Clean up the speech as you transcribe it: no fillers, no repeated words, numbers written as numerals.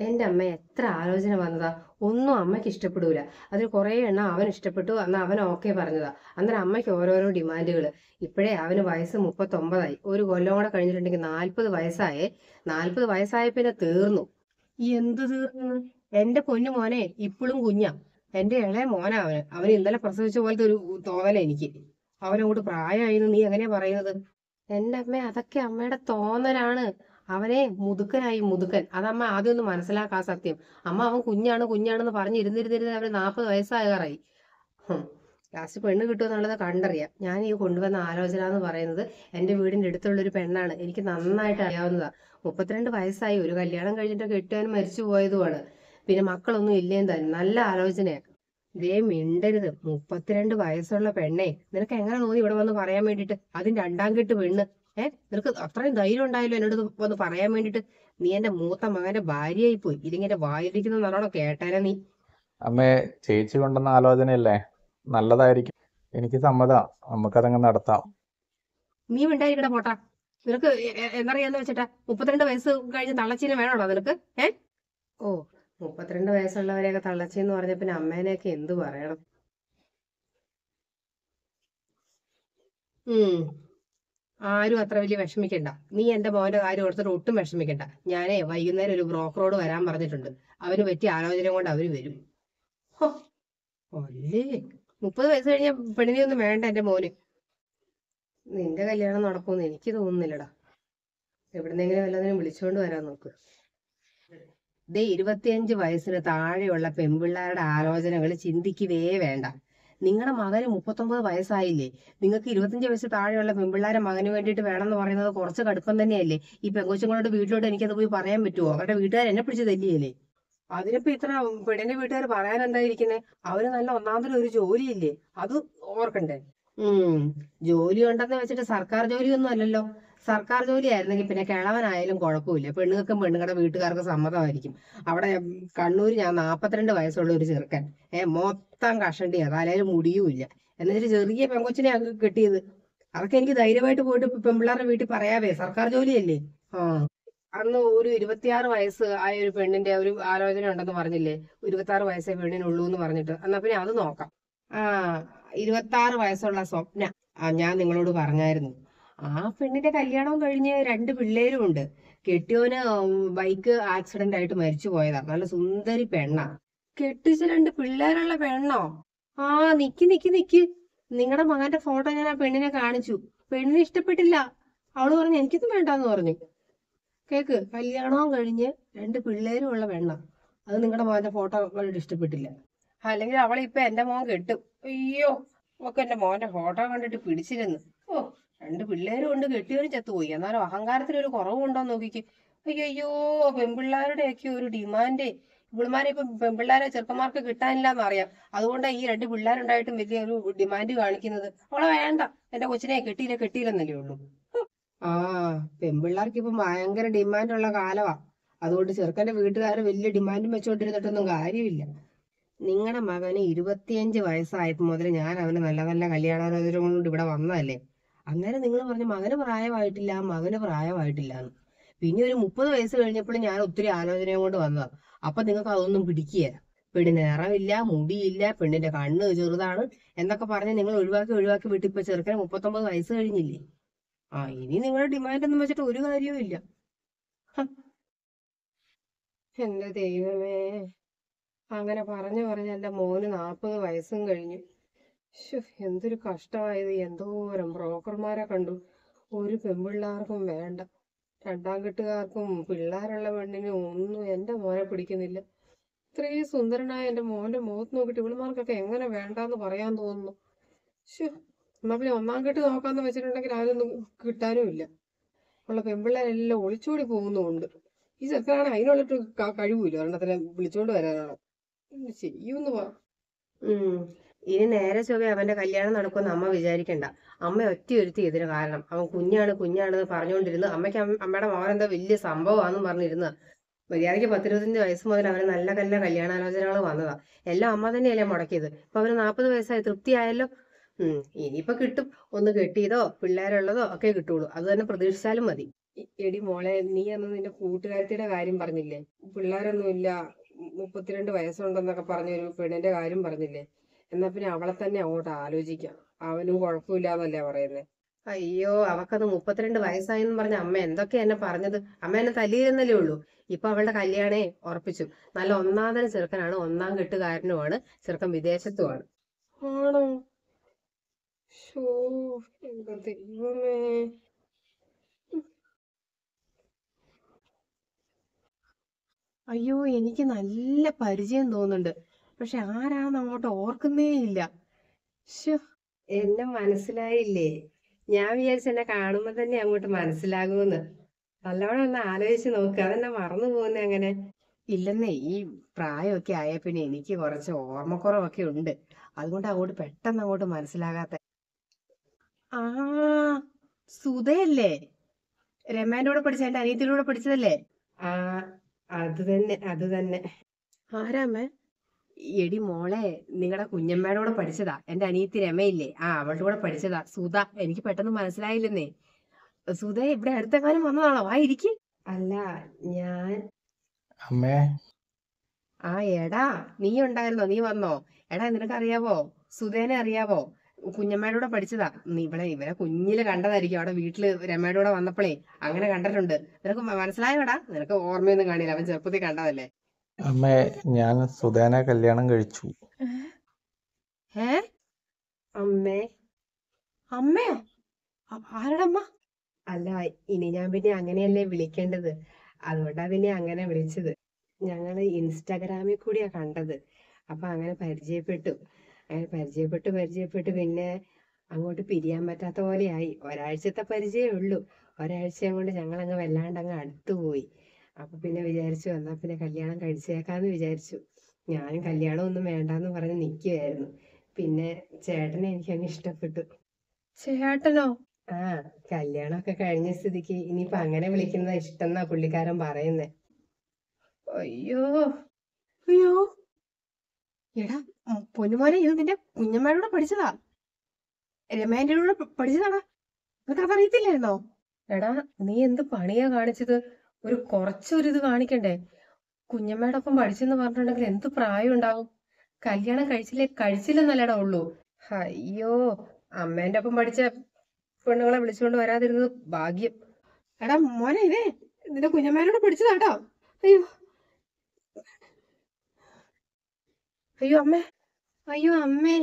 എന്റെ അമ്മ എത്ര ആലോചന വന്നതാ, ഒന്നും അമ്മയ്ക്ക് ഇഷ്ടപ്പെടൂല. അതിൽ കുറെ എണ്ണം അവൻ ഇഷ്ടപ്പെട്ടു, അന്ന് അവൻ ഓക്കെ പറഞ്ഞതാ. അന്നേരം അമ്മയ്ക്ക് ഓരോരോ ഡിമാൻഡുകൾ. ഇപ്പോഴേ അവന് വയസ്സ് 39ആയി, ഒരു കൊല്ലം കൂടെ കഴിഞ്ഞിട്ടുണ്ടെങ്കിൽ 40 വയസ്സായേ. 40 വയസ്സായ പിന്നെ തീർന്നു. എന്ത് തീർന്നു? എന്റെ പൊന്നു മോനെ ഇപ്പോഴും കുഞ്ഞാ. എന്റെ ഇളയ മോനാ അവന്. അവന് ഇന്നലെ പ്രസവിച്ച പോലത്തെ ഒരു തോന്നല എനിക്ക്. അവനങ്ങോട്ട് പ്രായമായിരുന്നു, നീ എങ്ങനെയാ പറയുന്നത്? എന്റെ അമ്മ, അതൊക്കെ അമ്മയുടെ തോന്നലാണ്. അവനെ മുതുക്കനായി, മുതുക്കൻ. അതമ്മ ആദ്യം ഒന്ന് മനസ്സിലാക്കാ. സത്യം അമ്മ, അവൻ കുഞ്ഞാണ് കുഞ്ഞാണെന്ന് പറഞ്ഞിരുന്നിരുന്നിരുന്ന് അവന് 40 വയസ്സാകാറായി. ലാസ്റ്റ് പെണ്ണ് കിട്ടുമെന്നുള്ളത് കണ്ടറിയാം. ഞാൻ ഈ കൊണ്ടുവന്ന ആലോചന എന്ന് പറയുന്നത് എന്റെ വീടിന്റെ അടുത്തുള്ള ഒരു പെണ്ണാണ്. എനിക്ക് നന്നായിട്ട് അറിയാവുന്നതാ. 32 വയസ്സായി, ഒരു കല്യാണം കഴിഞ്ഞിട്ട് കെട്ടുവാനും മരിച്ചു പോയതുമാണ്. പിന്നെ മക്കളൊന്നും ഇല്ലേം തന്നെ. നല്ല ആലോചനയാ. ദേ മിണ്ടരുത്. 32 വയസ്സുള്ള പെണ്ണെ, നിനക്ക് എങ്ങനെ തോന്നി ഇവിടെ വന്ന് പറയാൻ വേണ്ടിട്ട്? അതിന് രണ്ടാം കെട്ട് പെണ്ണ്. നിനക്ക് അത്രയും ധൈര്യം ഉണ്ടായല്ലോ എന്നോട് വന്ന് പറയാൻ വേണ്ടിട്ട്. നീ എന്റെ മൂത്ത മകന്റെ ഭാര്യയായി പോയി. ഇതിങ്ങനെ വായിരിക്കുന്ന നല്ലോണം കേട്ടാനെ നീ. അമ്മേ, ചേച്ചി കൊണ്ടുവന്ന ആലോചനയല്ലേ, നല്ലതായിരിക്കും. എനിക്ക് സമ്മതാ, നമുക്കതങ്ങ് നടത്താം. നീ മിണ്ടായിരിക്കട പോട്ടാ. നിനക്ക് എന്നറിയാന്ന് വെച്ചിട്ടാ 32 വയസ്സ് കഴിഞ്ഞ് തള്ളച്ചീനെ വേണോടാ നിനക്ക്? ഓ, 32 വയസ്സുള്ളവരെയൊക്കെ തള്ളച്ചെന്ന് പറഞ്ഞ പിന്നെ അമ്മേനെയൊക്കെ എന്തു പറയണം? ആരും അത്ര വലിയ വിഷമിക്കണ്ട. നീ എന്റെ മോന്റെ കാര്യം ഓർത്തിട്ട് ഒട്ടും വിഷമിക്കണ്ട. ഞാനേ വൈകുന്നേരം ഒരു ബ്രോക്കറോട് വരാൻ പറഞ്ഞിട്ടുണ്ട്. അവന് പറ്റിയ ആലോചന കൊണ്ട് അവര് വരും. അല്ലേ, 30 വയസ്സ് കഴിഞ്ഞ പെണ്ണിനെ ഒന്നും വേണ്ട എന്റെ മോന്. നിന്റെ കല്യാണം നടക്കുമെന്ന് എനിക്ക് തോന്നുന്നില്ലടാ. എവിടുന്നെങ്കിലും വല്ലതിനും വിളിച്ചുകൊണ്ട് വരാൻ നോക്ക്. ദേ 25 വയസ്സിന് താഴെയുള്ള പെൺപിള്ളേരുടെ ആലോചനകൾ ചിന്തിക്കുകയേ വേണ്ട. നിങ്ങളുടെ മകന് 39 വയസ്സായില്ലേ? നിങ്ങൾക്ക് 25 വയസ്സ് താഴെയുള്ള പെൺപിള്ളേരെ മകന് വേണ്ടിയിട്ട് വേണമെന്ന് പറയുന്നത് കുറച്ച് കടുപ്പം തന്നെയല്ലേ? ഈ പെങ്കൊച്ചുങ്ങളുടെ വീട്ടിലോട്ട് എനിക്കത് പോയി പറയാൻ പറ്റുമോ? അവരുടെ വീട്ടുകാർ എന്നെ പിടിച്ച് തല്ലിയല്ലേ? അതിനിപ്പോ ഇത്ര പെണ്ണിന്റെ വീട്ടുകാർ പറയാൻ എന്തായിരിക്കുന്നത്? അവര് നല്ല ഒന്നാമതൊരു ഒരു ജോലിയില്ലേ, അത് ഓർക്കണ്ടേ? ജോലി ഉണ്ടെന്ന് വെച്ചിട്ട് സർക്കാർ ജോലിയൊന്നും അല്ലല്ലോ. സർക്കാർ ജോലി ആയിരുന്നെങ്കിൽ പിന്നെ കിളവനായാലും കുഴപ്പമില്ല. പെണ്ണുങ്ങൾക്കും പെണ്ണുങ്ങളുടെ വീട്ടുകാർക്കും സമ്മതമായിരിക്കും. അവിടെ കണ്ണൂര് ഞാൻ 42 വയസ്സുള്ള ഒരു ചെറുക്കൻ, മൊത്തം കഷണ്ടിയാ, തലയിൽ മുടിയുമില്ല. എന്നിട്ട് ചെറിയ പെങ്കൊച്ചിനെ കെട്ടിയത്. അതൊക്കെ എനിക്ക് ധൈര്യമായിട്ട് പോയിട്ട് പെൺപിള്ളേരുടെ വീട്ടിൽ പറയാവേ, സർക്കാർ ജോലിയല്ലേ. അന്ന് ഒരു 26 വയസ്സ് ആയ ഒരു പെണ്ണിന്റെ ഒരു ആലോചന ഉണ്ടെന്ന് പറഞ്ഞില്ലേ? 26 വയസ്സേ പെണ്ണിനുള്ളൂ എന്ന് പറഞ്ഞിട്ട്. എന്നാ പിന്നെ അത് നോക്കാം. 26 വയസ്സുള്ള സ്വപ്ന, ഞാൻ നിങ്ങളോട് പറഞ്ഞായിരുന്നു. ആ പെണ്ണിന്റെ കല്യാണവും കഴിഞ്ഞ് 2 പിള്ളേരും ഉണ്ട്. കെട്ടിയോന് ബൈക്ക് ആക്സിഡന്റ് ആയിട്ട് മരിച്ചു പോയതാ. നല്ല സുന്ദരി പെണ്ണാ. കെട്ടിച്ച് 2 പിള്ളേരുള്ള പെണ്ണോ? നിക്ക് നിക്ക് നിക്ക്. നിങ്ങളുടെ മകന്റെ ഫോട്ടോ ഞാൻ ആ പെണ്ണിനെ കാണിച്ചു. പെണ്ണിനെ ഇഷ്ടപ്പെട്ടില്ല. അവള് പറഞ്ഞു എനിക്കൊന്നും വേണ്ടാന്ന് പറഞ്ഞു. കേക്ക്, കല്യാണവും കഴിഞ്ഞ് 2 പിള്ളേരും ഉള്ള പെണ്ണ. അത് നിങ്ങളുടെ മോന്റെ ഫോട്ടോ കണ്ടിട്ട് ഇഷ്ടപ്പെട്ടില്ല. അല്ലെങ്കിൽ അവളെ ഇപ്പൊ എന്റെ മോൻ കെട്ടും. അയ്യോ, ഒക്കെ എന്റെ മോന്റെ ഫോട്ടോ കണ്ടിട്ട് പിടിച്ചിരുന്നു. 2 പിള്ളേരും കൊണ്ട് കെട്ടിയവരും ചത്തുപോയി. എന്നാലും അഹങ്കാരത്തിന് ഒരു കുറവുണ്ടോന്ന് നോക്കിക്ക്. അയ്യോ, പെൺപിള്ളേരുടെയൊക്കെ ഒരു ഡിമാൻഡ്. ഇവളുമാരെ ഇപ്പൊ പെൺപിള്ളേരെ ചെറുക്കന്മാർക്ക് കിട്ടാനില്ലാന്ന് അറിയാം. അതുകൊണ്ടാണ് ഈ 2 പിള്ളേരുണ്ടായിട്ടും വലിയ ഒരു ഡിമാൻഡ് കാണിക്കുന്നത്. അവളെ വേണ്ട, എന്റെ കൊച്ചിനെ കെട്ടിയില്ലെന്നല്ലേ ഉള്ളൂ. പെൺപിള്ളേർക്ക് ഇപ്പൊ ഭയങ്കര ഡിമാൻഡുള്ള കാലമാ. അതുകൊണ്ട് ചെറുക്കന്റെ വീട്ടുകാർ വലിയ ഡിമാൻഡും വെച്ചോണ്ടിരുന്നിട്ടൊന്നും കാര്യമില്ല. നിങ്ങളുടെ മകന് 25 വയസ്സായപ്പോ മുതൽ ഞാൻ അവന് നല്ല നല്ല കല്യാണാലോചന കൊണ്ട് ഇവിടെ വന്നതല്ലേ. അന്നേരം നിങ്ങൾ പറഞ്ഞു മകന് പ്രായമായിട്ടില്ല, മകന് പ്രായമായിട്ടില്ല എന്ന്. പിന്നെ ഒരു 30 വയസ്സ് കഴിഞ്ഞപ്പോഴും ഞാൻ ഒത്തിരി ആലോചനയും കൊണ്ട് വന്നതാ. അപ്പൊ നിങ്ങൾക്ക് അതൊന്നും പിടിക്കുകയില്ല. പെണ്ണിന് നിറമില്ല, മുടിയില്ല, പെണ്ണിന്റെ കണ്ണ് ചെറുതാണ് എന്നൊക്കെ പറഞ്ഞ് നിങ്ങൾ ഒഴിവാക്കി ഒഴിവാക്കി വിട്ട് ഇപ്പൊ ചെറുക്കന് 39 വയസ്സ് കഴിഞ്ഞില്ലേ. ഇനി നിങ്ങളുടെ ഡിമാൻഡ് ഒന്നും വെച്ചിട്ട് ഒരു കാര്യവും ഇല്ല. എന്റെ ദൈവമേ, അങ്ങനെ പറഞ്ഞു പറഞ്ഞ് എന്റെ മോന് 40 വയസ്സും കഴിഞ്ഞു. എന്തൊരു കഷ്ടമായത്. എന്തോരം ബ്രോക്കർമാരെ കണ്ടു. ഒരു പെൺപിള്ളേർക്കും വേണ്ട. രണ്ടാം കെട്ടുകാർക്കും പിള്ളേരുള്ള പെണ്ണിനും ഒന്നും എന്റെ മോനെ പിടിക്കുന്നില്ല. ഇത്രയും സുന്ദരനായ എന്റെ മോന്റെ മുഖത്ത് നോക്കിയിട്ട് ഇവളുമാർക്കൊക്കെ എങ്ങനെ വേണ്ടാന്ന് പറയാൻ തോന്നുന്നു. എന്നാ പിന്നെ ഒന്നാം കെട്ട് നോക്കാന്ന് വെച്ചിട്ടുണ്ടെങ്കിൽ അതൊന്നും കിട്ടാനും ഇല്ല. ഉള്ള പെൺപിള്ളേരെല്ലാം ഒളിച്ചോടി പോകുന്നുമുണ്ട്. ഈ ചെറുക്കനാണ് അതിനുള്ളിട്ട് കഴിവില്ല ഒരെണ്ണത്തിനെ വിളിച്ചോണ്ട് വരാനാണ്. ചെയ്യൂന്ന് പറ. ഇനി നേരെ ചൊവ്വേ അവന്റെ കല്യാണം നടക്കുമെന്ന് അമ്മ വിചാരിക്കണ്ട. അമ്മ ഒറ്റയൊരുത്തി ഇതിന് കാരണം. അവൻ കുഞ്ഞാണ് കുഞ്ഞാണെന്ന് പറഞ്ഞുകൊണ്ടിരുന്നു. അമ്മയ്ക്ക് അമ്മയുടെ മോനെന്താ വലിയ സംഭവമാണെന്നും പറഞ്ഞിരുന്ന. മര്യാദയ്ക്ക് 10-25 വയസ്സ് മുതൽ അവന് നല്ല നല്ല കല്യാണാലോചനകൾ വന്നതാ. എല്ലാം അമ്മ തന്നെയല്ലേ മുടക്കിയത്. ഇപ്പൊ അവന് 40 വയസ്സായി, തൃപ്തിയായല്ലോ. ഇനിയിപ്പൊ കിട്ടും. ഒന്ന് കെട്ടിയതോ പിള്ളേരുള്ളതോ ഒക്കെ കിട്ടുള്ളൂ. അത് തന്നെ പ്രതീക്ഷിച്ചാലും മതി. എടി മോളെ, നീ അന്ന് നിന്റെ കൂട്ടുകാരത്തിയുടെ കാര്യം പറഞ്ഞില്ലേ? പിള്ളേരൊന്നുമില്ല, 32 വയസ്സുണ്ടെന്നൊക്കെ പറഞ്ഞ ഒരു പെണ്ണിന്റെ കാര്യം പറഞ്ഞില്ലേ? എന്നാ പിന്നെ അവളെ തന്നെ അങ്ങോട്ട് ആലോചിക്കാം. അവനും കുഴപ്പമില്ലാന്നല്ലേ പറയുന്നേ? അയ്യോ, അവക്കത് 32 വയസ്സായെന്ന് പറഞ്ഞ അമ്മ എന്തൊക്കെയാ എന്നെ പറഞ്ഞത്. അമ്മ എന്നെ തല്ലിയിരുന്നല്ലേ ഉള്ളൂ. ഇപ്പൊ അവളുടെ കല്യാണേ ഉറപ്പിച്ചു. നല്ല ഒന്നാന്തര ചെറുക്കനാണ്, ഒന്നാം കെട്ടുകാരനുമാണ്, ചെറുക്കൻ വിദേശത്തുമാണ്. ആണോ? ശോ, എന്റെ ദൈവമേ. അയ്യോ, എനിക്ക് നല്ല പരിചയം തോന്നുന്നുണ്ട്. പക്ഷെ ആരാന്ന് അങ്ങോട്ട് ഓർക്കുന്നേ ഇല്ല. ശ്ശോ, എന്നെ മനസ്സിലായില്ലേ? ഞാൻ വിചാരിച്ച എന്നെ കാണുമ്പോ തന്നെ അങ്ങോട്ട് മനസ്സിലാകുമെന്ന്. നല്ലവണ്ണം ഒന്ന് ആലോചിച്ച് നോക്ക്, അതെന്നെ മറന്നു പോകുന്നേ അങ്ങനെ. ഇല്ലെന്നേ, ഈ പ്രായമൊക്കെ ആയ പിന്നെ എനിക്ക് കുറച്ച് ഓർമ്മക്കുറവൊക്കെ ഉണ്ട്. അതുകൊണ്ട് അങ്ങോട്ട് പെട്ടെന്ന് അങ്ങോട്ട് മനസ്സിലാകാത്ത. ആ, സുധയല്ലേ? രമേന്റെ കൂടെ പഠിച്ച എന്റെ അനിയത്തിയുടെ കൂടെ പഠിച്ചതല്ലേ? ആ, അത് തന്നെ, അത് തന്നെ. ആരാമേ? എടി മോളെ, നിങ്ങളുടെ കുഞ്ഞമ്മയുടെ കൂടെ പഠിച്ചതാ എന്റെ അനിയത്തി രമയില്ലേ? ആ, അവളുടെ കൂടെ പഠിച്ചതാ സുധ. എനിക്ക് പെട്ടെന്ന് മനസ്സിലായില്ലെന്നേ. സുധ ഇവിടെ അടുത്തെങ്ങാനും വന്നതാണോ? ആ, ഇരിക്ക്. അല്ല, ഞാൻ. അമ്മേ, ആ, എടാ, നീ ഉണ്ടായിരുന്നോ? നീ വന്നോ? എടാ, നിനക്കറിയാവോ? സുധേനെ അറിയാവോ? കുഞ്ഞമ്മയുടെ കൂടെ പഠിച്ചതാ. നീ ഇവരെ കുഞ്ഞില് കണ്ടതായിരിക്കും, അവിടെ വീട്ടില് രമയുടെ കൂടെ വന്നപ്പോഴേ അങ്ങനെ കണ്ടിട്ടുണ്ട്. നിനക്ക് മനസ്സിലായോടാ? നിനക്ക് ഓർമ്മയൊന്നും കാണില്ല, അവൻ ചെറുപ്പത്തിൽ കണ്ടതല്ലേ. അമ്മേ, ഞാൻ സുധേനെ കല്യാണം കഴിച്ചു. ഏ? അമ്മേ? അമ്മയോ? ആരുടെ അമ്മ? അല്ല, ഇനി ഞാൻ പിന്നെ അങ്ങനെയല്ലേ വിളിക്കേണ്ടത്. അതുകൊണ്ടാ പിന്നെ അങ്ങനെ വിളിച്ചത്. ഞങ്ങള് ഇൻസ്റ്റാഗ്രാമിൽ കൂടിയാ കണ്ടത്. അപ്പൊ അങ്ങനെ പരിചയപ്പെട്ടു. അങ്ങനെ പരിചയപ്പെട്ട് പിന്നെ അങ്ങോട്ട് പിരിയാൻ പറ്റാത്ത പോലെയായി. ഒരാഴ്ചത്തെ പരിചയമേ ഉള്ളൂ. ഒരാഴ്ച കൊണ്ട് ഞങ്ങൾ അങ്ങ് വല്ലാണ്ട് അങ്ങ് അടുത്തുപോയി. അപ്പൊ പിന്നെ വിചാരിച്ചു, എന്നാ പിന്നെ കല്യാണം കഴിച്ചേക്കാന്ന് വിചാരിച്ചു. ഞാനും കല്യാണം ഒന്നും വേണ്ടാന്ന് പറഞ്ഞ് നിൽക്കുകയായിരുന്നു. പിന്നെ ചേട്ടനെ എനിക്ക് അങ്ങ് ഇഷ്ടപ്പെട്ടു. ചേട്ടനോ? ആ, കല്യാണമൊക്കെ കഴിഞ്ഞ സ്ഥിതിക്ക് ഇനിയിപ്പൊ അങ്ങനെ വിളിക്കുന്നത് ഇഷ്ടം എന്നാ പുള്ളിക്കാരൻ പറയുന്നേ. അയ്യോ, അയ്യോ. എടാ, പൊന്നുമോനെ, ഇത് നിന്റെ കുഞ്ഞമ്മയുടെ കൂടെ പഠിച്ചതാ? രമേന്റെ കൂടെ പഠിച്ചതാടാ? നിനക്ക് അതറിയത്തില്ലായിരുന്നോ? എടാ, നീ എന്ത് പണിയാ കാണിച്ചത്? കുറച്ചൊരിത് കാണിക്കണ്ടേ? കുഞ്ഞമ്മയുടെ ഒപ്പം പഠിച്ചെന്ന് പറഞ്ഞിട്ടുണ്ടെങ്കിൽ എന്ത് പ്രായം ഉണ്ടാവും? കല്യാണം കഴിച്ചില്ലെന്നല്ലടാ ഉള്ളൂ. അയ്യോ, അമ്മേന്റെ ഒപ്പം പഠിച്ച പെണ്ണുങ്ങളെ വിളിച്ചുകൊണ്ട് വരാതിരുന്നത് ഭാഗ്യം. എടാ മോനെ, ഇതേ നിന്റെ കുഞ്ഞമ്മേനോട് പഠിച്ചതാട്ടോ. അയ്യോ, അയ്യോ അമ്മേ, അയ്യോ അമ്മേ.